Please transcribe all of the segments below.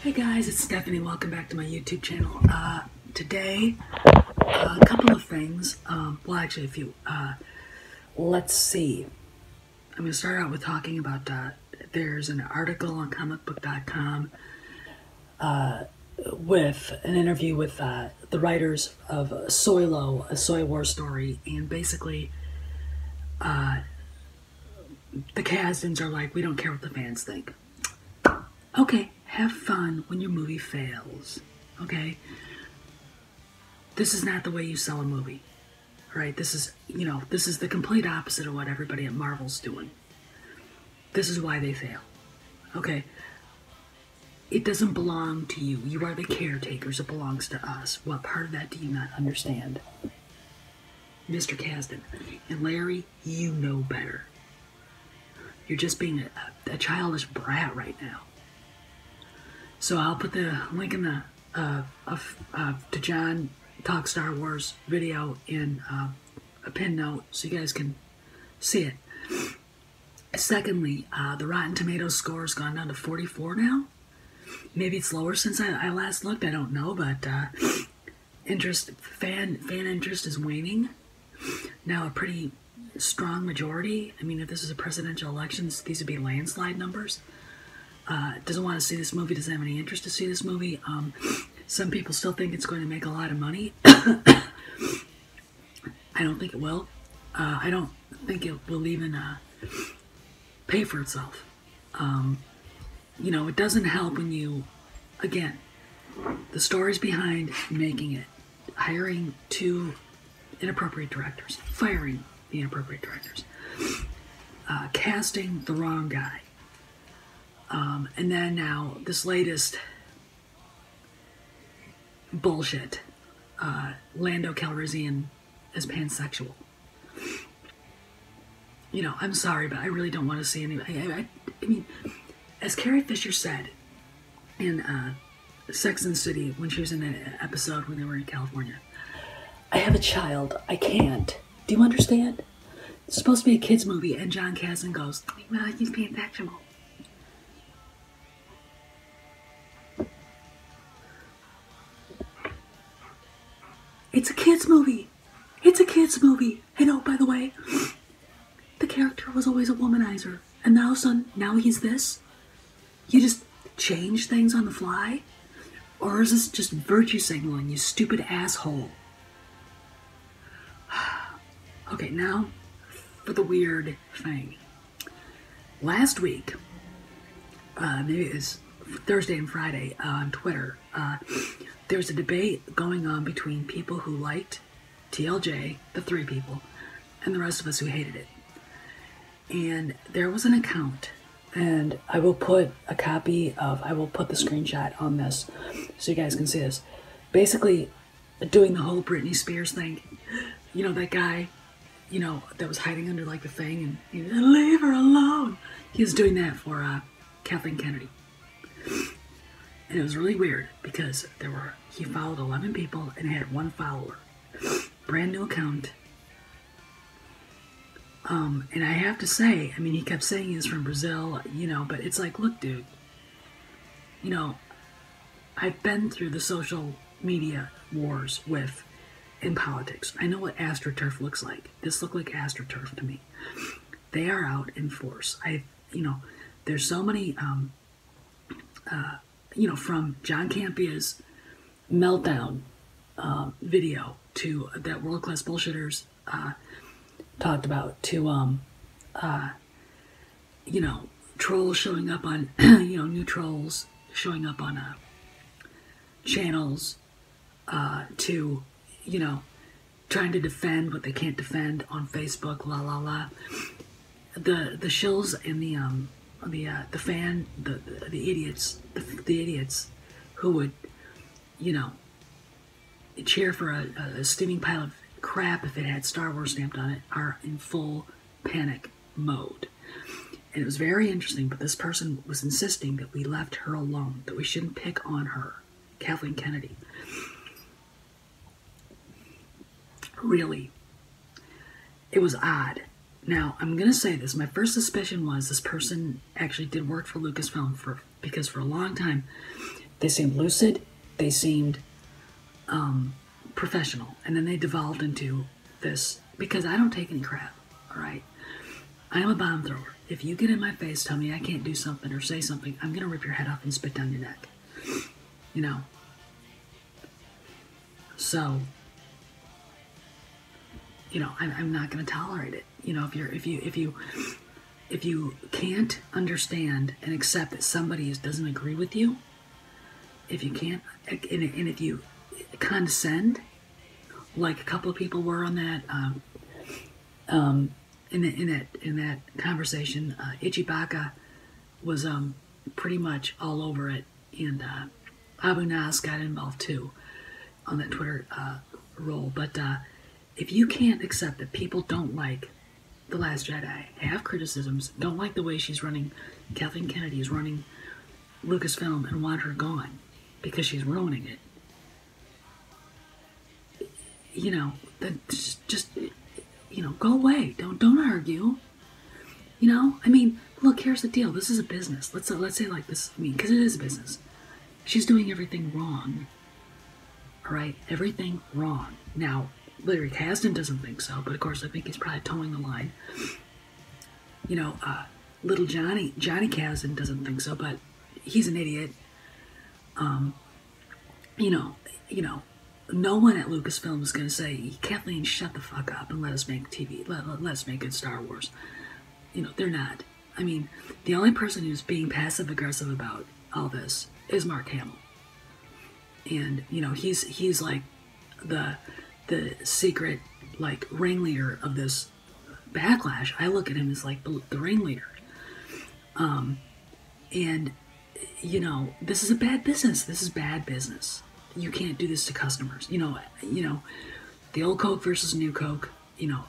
Hey guys, it's Stephanie. Welcome back to my YouTube channel. Today, a couple of things. Well, actually, a few. Let's see. I'm going to start out with talking about, there's an article on comicbook.com with an interview with the writers of Soylo, a Soy War story, and basically, the Kasdens are like, we don't care what the fans think. Okay, have fun when your movie fails, okay? This is not the way you sell a movie, right? This is, this is the complete opposite of what everybody at Marvel's doing. This is why they fail, okay? It doesn't belong to you. You are the caretakers. It belongs to us. What part of that do you not understand? Mr. Kasdan and Larry, you know better. You're just being a childish brat right now. So I'll put the link in the to John Talk Star Wars video in a pin note so you guys can see it. Secondly, the Rotten Tomatoes score has gone down to 44 now. Maybe it's lower since I last looked. I don't know, but fan interest is waning. Now a pretty strong majority. I mean, if this is a presidential election, these would be landslide numbers. Doesn't want to see this movie, doesn't have any interest to see this movie. Some people still think it's going to make a lot of money. I don't think it will. I don't think it will even pay for itself. It doesn't help when you, again, the stories behind making it, hiring two inappropriate directors, firing the inappropriate directors, casting the wrong guy. And then now this latest bullshit, Lando Calrissian as pansexual. I'm sorry, but I really don't want to see any. I mean, as Carrie Fisher said in Sex and the City when she was in an episode when they were in California, I have a child. I can't. Do you understand? It's supposed to be a kids movie, and John Kasdan goes, well, he's pansexual. It's a kids movie. It's a kids movie. And oh, by the way, the character was always a womanizer. And now, son, now he's this? You just change things on the fly? Or is this just virtue signaling, you stupid asshole? Okay, now for the weird thing. Last week, maybe it was Thursday and Friday on Twitter, there was a debate going on between people who liked TLJ, the three people, and the rest of us who hated it. And there was an account, and I will put the screenshot on this so you guys can see this. Basically, doing the whole Britney Spears thing. That guy, that was hiding under like the thing, and leave her alone. He was doing that for Kathleen Kennedy. And it was really weird because he followed 11 people and had one follower. Brand new account. And I have to say, I mean, he kept saying he's from Brazil, but it's like, look, dude, I've been through the social media wars in politics. I know what AstroTurf looks like. This looked like AstroTurf to me. They are out in force. There's so many, from John Campia's meltdown video to that World Class Bullshitters talked about to trolls showing up on new trolls showing up on channels to trying to defend what they can't defend on Facebook, la la la. The shills and the idiots who would cheer for a steaming pile of crap if it had Star Wars stamped on it are in full panic mode. And it was very interesting, but this person was insisting that we left her alone, that we shouldn't pick on her, Kathleen Kennedy. Really, it was odd. Now, I'm going to say this. My first suspicion was this person actually did work for Lucasfilm because for a long time, They seemed lucid. They seemed professional. And then they devolved into this, because I don't take any crap, all right? I am a bomb thrower. If you get in my face, tell me I can't do something or say something, I'm going to rip your head off and spit down your neck. You know? So, you know, I'm not going to tolerate it. You know, if you can't understand and accept that somebody doesn't agree with you, if you can't, and if you condescend, like a couple of people were on that, in that conversation, Ichibaka was pretty much all over it, and Abu Nas got involved too on that Twitter role. But if you can't accept that people don't like The Last Jedi, have criticisms, don't like the way she's running, Kathleen Kennedy is running Lucasfilm, and want her gone because she's ruining it, you know, then just you know, go away. Don't argue. You know, I mean, look, here's the deal. This is a business. Let's say like this. I mean, because it is a business. She's doing everything wrong. All right, everything wrong. Now, Larry Kasdan doesn't think so, but of course, I think he's probably towing the line. You know, little Johnny Kasdan doesn't think so, but he's an idiot. You know, no one at Lucasfilm is going to say, Kathleen, shut the fuck up and let us make TV. Let us make good Star Wars. You know, they're not. I mean, the only person who's being passive-aggressive about all this is Mark Hamill. And, you know, he's like the secret, like, ringleader of this backlash. I look at him as, like, the ringleader. And, you know, this is a bad business. This is bad business. You can't do this to customers. You know, the old Coke versus new Coke. You know,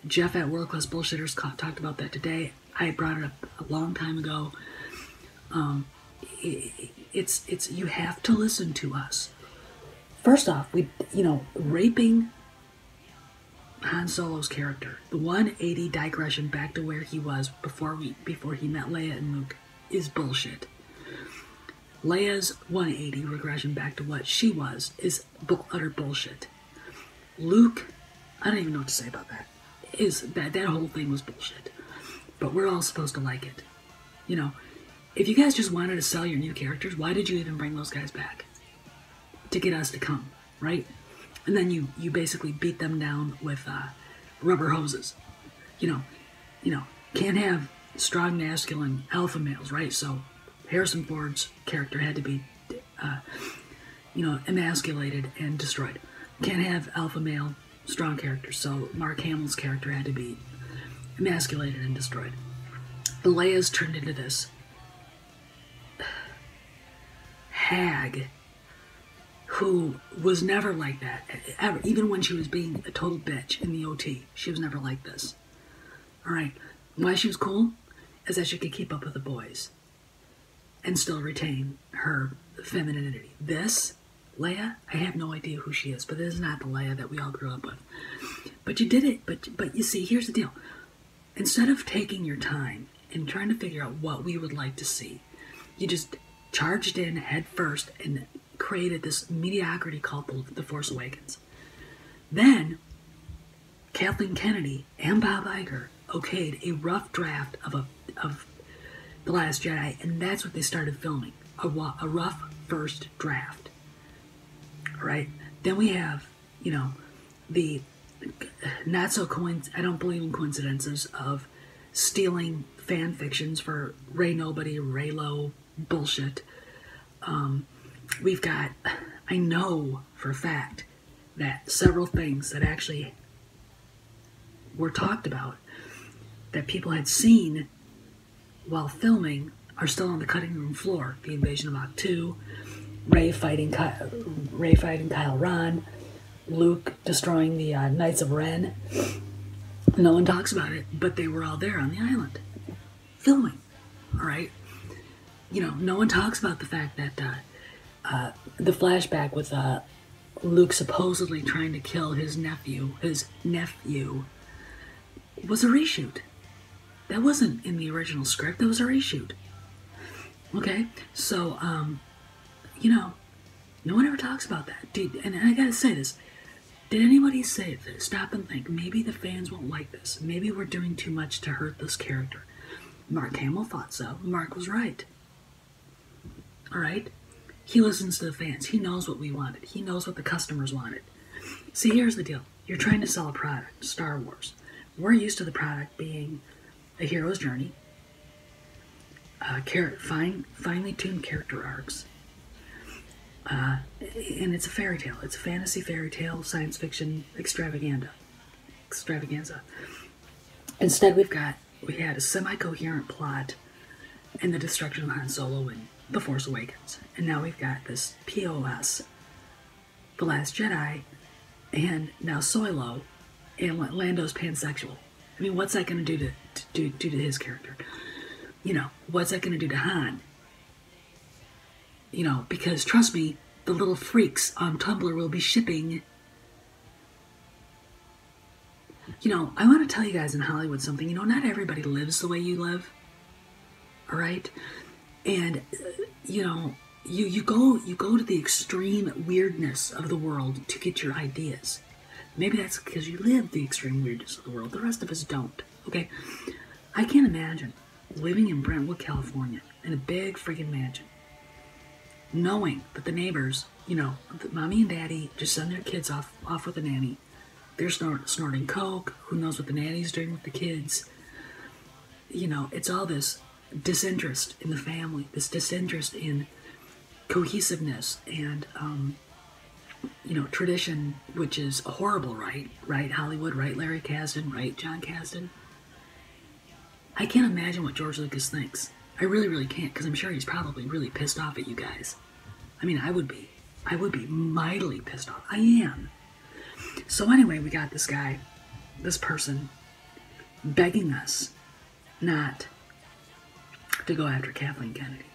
Jeff at World Class Bullshitters talked about that today. I brought it up a long time ago. It's you have to listen to us. First off, raping Han Solo's character, the 180 digression back to where he was before he met Leia and Luke, is bullshit. Leia's 180 regression back to what she was is utter bullshit. Luke, I don't even know what to say about that. That whole thing was bullshit. But we're all supposed to like it. You know, if you guys just wanted to sell your new characters, why did you even bring those guys back? To get us to come, right? And then you basically beat them down with rubber hoses. You know, can't have strong masculine alpha males, right? So Harrison Ford's character had to be, emasculated and destroyed. Can't have alpha male strong characters, so Mark Hamill's character had to be emasculated and destroyed. The Leia's turned into this hag who was never like that, ever. Even when she was being a total bitch in the OT, she was never like this. All right, why she was cool is that she could keep up with the boys and still retain her femininity. This Leia, I have no idea who she is, but this is not the Leia that we all grew up with. But you did it. But you see, here's the deal. Instead of taking your time and trying to figure out what we would like to see, you just charged in head first and created this mediocrity called The Force Awakens. Then Kathleen Kennedy and Bob Iger okayed a rough draft of The Last Jedi, and that's what they started filming, a rough first draft. All right? Then we have, the not so I don't believe in coincidences of stealing fan fictions for Ray Nobody, Ray Low bullshit. We've got, I know for a fact that several things that actually were talked about that people had seen while filming are still on the cutting room floor. The invasion of Ahch-To, Rey fighting Kylo Ren, Luke destroying the Knights of Ren. No one talks about it, but they were all there on the island filming. All right, no one talks about the fact that the flashback with Luke supposedly trying to kill his nephew was a reshoot. That wasn't in the original script. That was a reshoot. Okay, so you know, no one ever talks about that. Dude, and I gotta say this. Did anybody say this? Stop and think. Maybe the fans won't like this. Maybe we're doing too much to hurt this character. Mark Hamill thought so. Mark was right. Alright? He listens to the fans. He knows what we wanted. He knows what the customers wanted. See, here's the deal. You're trying to sell a product, Star Wars. We're used to the product being a hero's journey, finely tuned character arcs, and it's a fairy tale. It's a fantasy fairy tale, science fiction extravaganza. Instead, we had a semi-coherent plot and the destruction of Han Solo in The Force Awakens. And now we've got this POS, The Last Jedi, and now Solo, and Lando's pansexual. I mean, what's that going to do to his character? You know, what's that going to do to Han? You know, because trust me, the little freaks on Tumblr will be shipping. You know, I want to tell you guys in Hollywood something. You know, not everybody lives the way you live. All right? And, you know, you go to the extreme weirdness of the world to get your ideas. Maybe that's because you live the extreme weirdness of the world. The rest of us don't. Okay? I can't imagine living in Brentwood, California, in a big freaking mansion, knowing that the neighbors, you know, that mommy and daddy just send their kids off with a nanny. They're snorting coke. Who knows what the nanny's doing with the kids? You know, it's all this disinterest in the family, this disinterest in cohesiveness and, you know, tradition, which is horrible, right? Right, Hollywood, right, Larry Kasdan, right, John Kasdan? I can't imagine what George Lucas thinks. I really, really can't, because I'm sure he's probably really pissed off at you guys. I mean, I would be mightily pissed off. I am. So anyway, we got this guy, this person, begging us not to go after Kathleen Kennedy.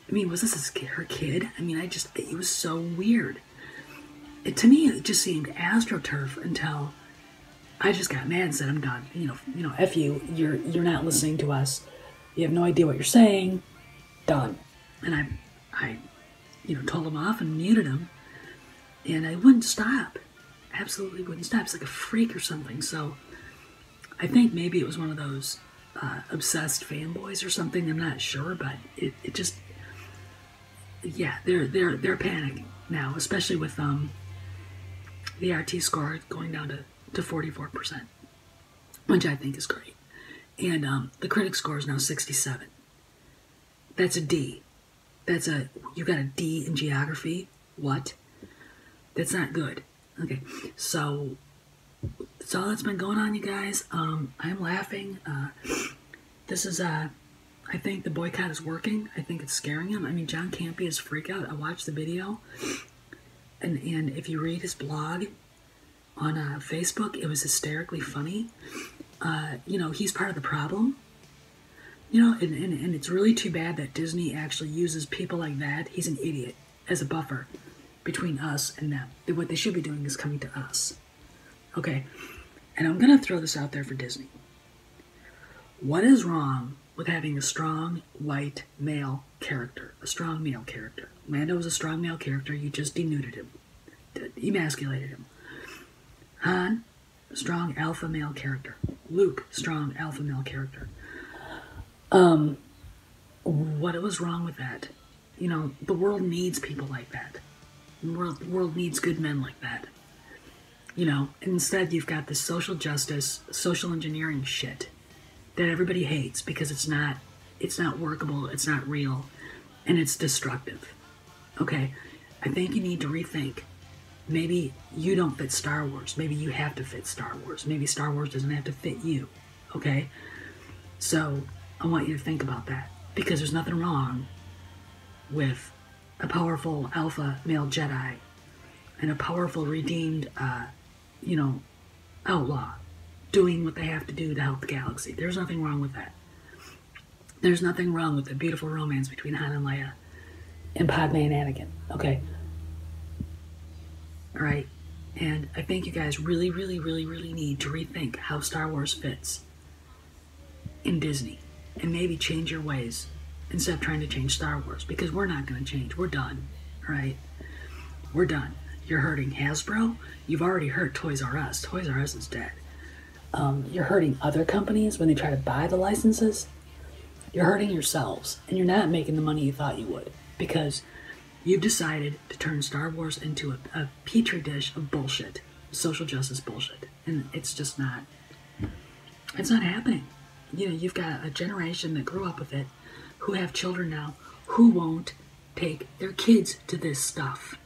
I mean, was this her kid? I mean, it was so weird. To me, it just seemed astroturf until I just got mad and said, I'm done. You know, F you, you're not listening to us. You have no idea what you're saying. Done. And I you know, told him off and muted him. And I wouldn't stop. Absolutely wouldn't stop. It's like a freak or something. So I think maybe it was one of those obsessed fanboys or something. I'm not sure, but it just, yeah, they're panicking now, especially with the RT score going down to 44%, which I think is great. And the critic score is now 67. That's a D. You got a D in geography? What? That's not good. Okay, so that's all that's been going on, you guys. I'm laughing. This is, I think the boycott is working. I think it's scaring him. I mean, John Campea is freak out. I watched the video, and if you read his blog on Facebook, it was hysterically funny. You know, he's part of the problem. You know, and it's really too bad that Disney actually uses people like that. He's an idiot as a buffer between us and them. What they should be doing is coming to us. Okay? And I'm going to throw this out there for Disney. What is wrong with having a strong white male character? A strong male character. Lando was a strong male character. You just denuded him. Emasculated him. Han, strong alpha male character. Luke, strong alpha male character. What was wrong with that? You know, the world needs people like that. The world needs good men like that. You know, instead you've got this social justice, social engineering shit that everybody hates because it's not workable, it's not real, and it's destructive. Okay? I think you need to rethink. Maybe you don't fit Star Wars. Maybe you have to fit Star Wars. Maybe Star Wars doesn't have to fit you. Okay? So, I want you to think about that. Because there's nothing wrong with a powerful alpha male Jedi and a powerful redeemed, you know, outlaw doing what they have to do to help the galaxy. There's nothing wrong with that. There's nothing wrong with the beautiful romance between Han and Leia and Padme and Anakin. Okay? Alright? And I think you guys really, really, really, really need to rethink how Star Wars fits in Disney. And maybe change your ways instead of trying to change Star Wars, because we're not going to change. We're done, right? We're done. You're hurting Hasbro. You've already hurt Toys R Us. Toys R Us is dead. You're hurting other companies when they try to buy the licenses. You're hurting yourselves, and you're not making the money you thought you would, because you've decided to turn Star Wars into a petri dish of bullshit, social justice bullshit, and it's just not. It's not happening. You know, you've got a generation that grew up with it, who have children now, who won't take their kids to this stuff.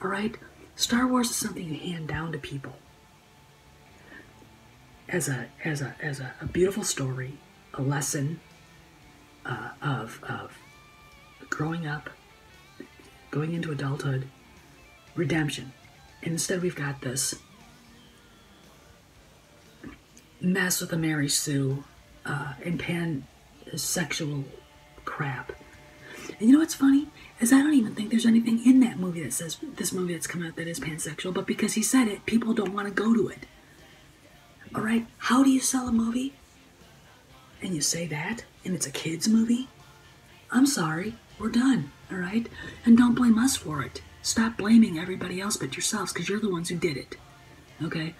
All right? Star Wars is something you hand down to people as a beautiful story, a lesson of growing up, going into adulthood, redemption. And instead we've got this mess with the Mary Sue and pansexual crap. And you know what's funny? Is I don't even think there's anything in that movie that says this movie that's come out that is pansexual, but because he said it, people don't want to go to it. Alright? How do you sell a movie? And you say that, and it's a kid's movie? I'm sorry, we're done, alright? And don't blame us for it. Stop blaming everybody else but yourselves, because you're the ones who did it. Okay?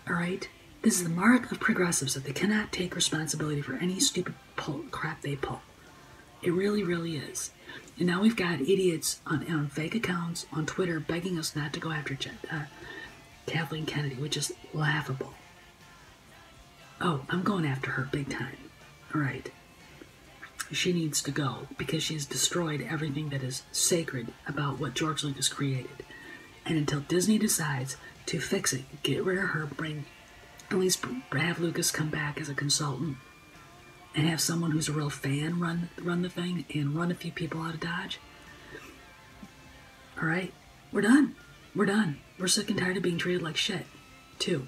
Alright? This is the mark of progressives, that they cannot take responsibility for any stupid crap they pull. It really, really is. And now we've got idiots on fake accounts on Twitter begging us not to go after Kathleen Kennedy, which is laughable. Oh, I'm going after her big time. Alright. She needs to go because she's destroyed everything that is sacred about what George Lucas created. And until Disney decides to fix it, get rid of her, at least have Lucas come back as a consultant, and have someone who's a real fan run the thing and run a few people out of Dodge. Alright? We're done. We're done. We're sick and tired of being treated like shit, too.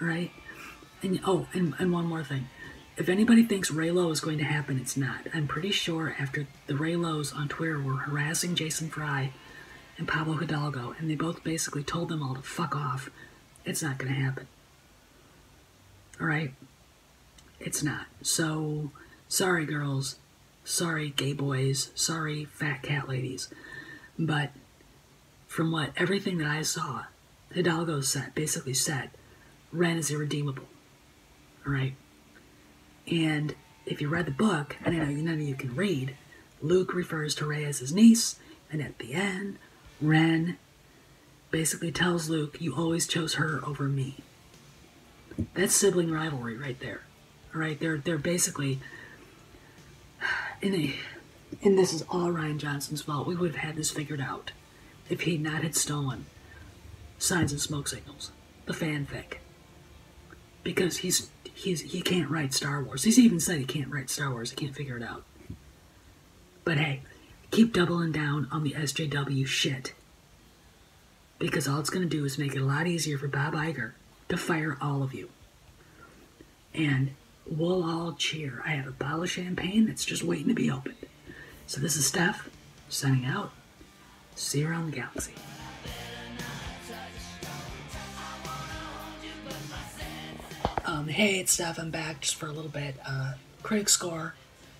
Alright? And and one more thing. If anybody thinks Raylo is going to happen, it's not. I'm pretty sure after the Raylos on Twitter were harassing Jason Fry and Pablo Hidalgo, and they both basically told them all to fuck off, it's not going to happen. Alright? It's not. So, sorry girls, sorry gay boys, sorry fat cat ladies, but from everything that I saw, Hidalgo basically said, Ren is irredeemable. Alright? And if you read the book, and I know none of you can read, Luke refers to Rey as his niece, and at the end, Ren basically tells Luke, you always chose her over me. That's sibling rivalry right there. Alright, they're basically, and this is all Ryan Johnson's fault. We would have had this figured out if he not had stolen Signs and Smoke Signals, the fanfic, because he can't write Star Wars. He's even said he can't write Star Wars. He can't figure it out. But hey, keep doubling down on the SJW shit, because all it's going to do is make it a lot easier for Bob Iger to fire all of you. And we'll all cheer. I have a bottle of champagne that's just waiting to be opened. So this is Steph, signing out. See you around the galaxy. Hey, it's Steph. I'm back just for a little bit. Critic score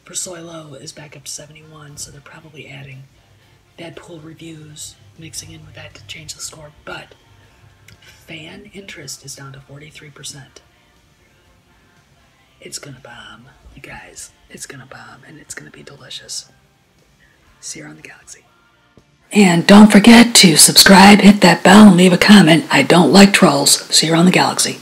for Solo is back up to 71, so they're probably adding Deadpool reviews, mixing in with that to change the score. But fan interest is down to 43%. It's gonna bomb, you guys. It's gonna bomb, and it's gonna be delicious. See you around the galaxy. And don't forget to subscribe, hit that bell, and leave a comment. I don't like trolls. See you around the galaxy.